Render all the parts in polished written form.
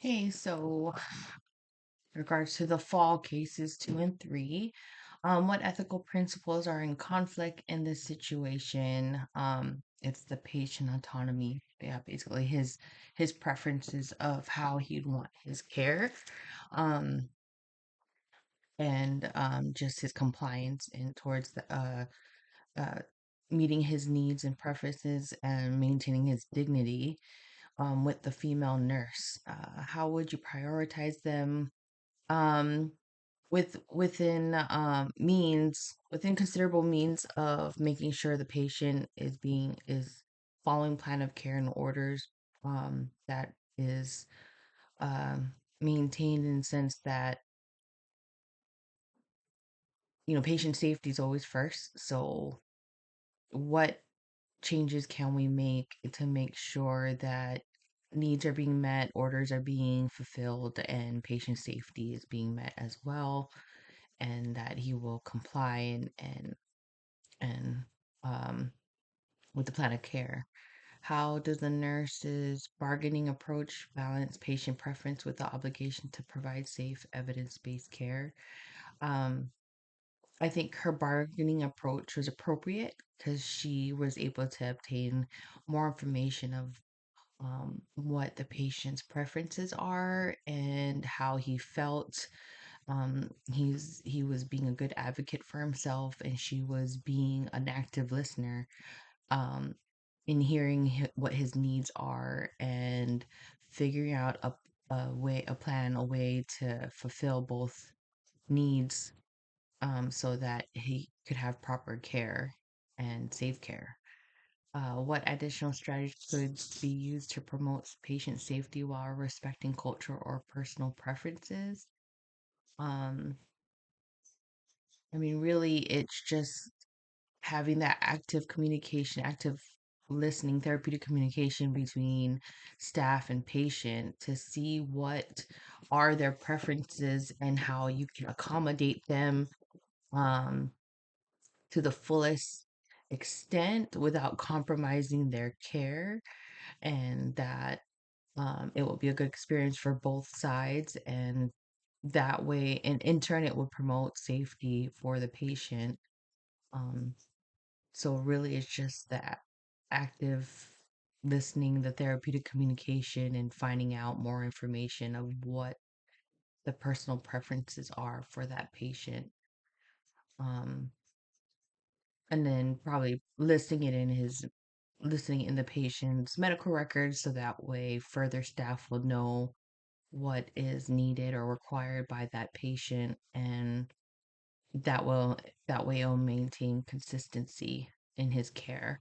Hey, so in regards to the fall cases 2 and 3, what ethical principles are in conflict in this situation? It's the patient autonomy. Yeah, basically his preferences of how he'd want his care, um, and just his compliance and towards the uh meeting his needs and preferences and maintaining his dignity with the female nurse. How would you prioritize them? um within considerable means of making sure the patient is following plan of care and orders that is um maintained in the sense that patient safety is always first. So what changes can we make to make sure that needs are being met, orders are being fulfilled, and patient safety is being met as well, and that he will comply and um, with the plan of care. How does the nurse's bargaining approach balance patient preference with the obligation to provide safe, evidence-based care? Um, I think her bargaining approach was appropriate because she was able to obtain more information of what the patient's preferences are and how he felt. He was being a good advocate for himself, and she was being an active listener, um, in hearing what his needs are and figuring out a plan, a way to fulfill both needs, so that he could have proper care and safe care. What additional strategies could be used to promote patient safety while respecting culture or personal preferences? Um, I mean, really, it's just having that active communication, active listening, therapeutic communication between staff and patient to see what are their preferences and how you can accommodate them um, to the fullest extent without compromising their care, and that it will be a good experience for both sides. And that way, in turn, it would promote safety for the patient. Um, So really it's just that active listening, the therapeutic communication, and finding out more information of what the personal preferences are for that patient. Um, and then probably listening in the patient's medical records so that way further staff will know what is needed or required by that patient, and that will that way it'll maintain consistency in his care.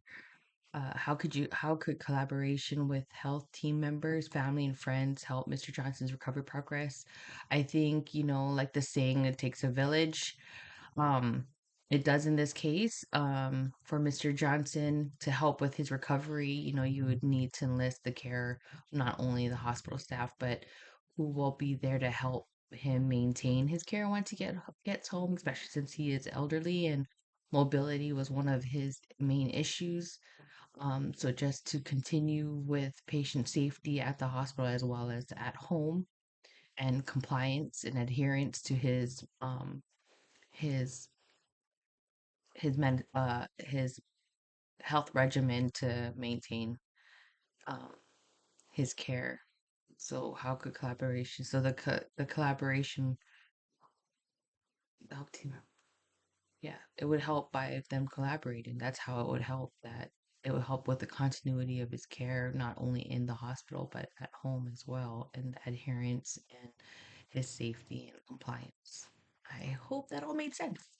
How could collaboration with health team members, family, and friends help Mr. Johnson's recovery progress? I think, like the saying, it takes a village. Um, it does in this case. For Mr. Johnson to help with his recovery, you would need to enlist the care, not only the hospital staff, but who will be there to help him maintain his care once he gets home, especially since he is elderly and mobility was one of his main issues. So just to continue with patient safety at the hospital as well as at home, and compliance and adherence to his his health regimen to maintain um his care. So how could collaboration? So the collaboration help team. Yeah, it would help by them collaborating. That's how it would help, that it would help with the continuity of his care, not only in the hospital, but at home as well, and the adherence and his safety and compliance. I hope that all made sense.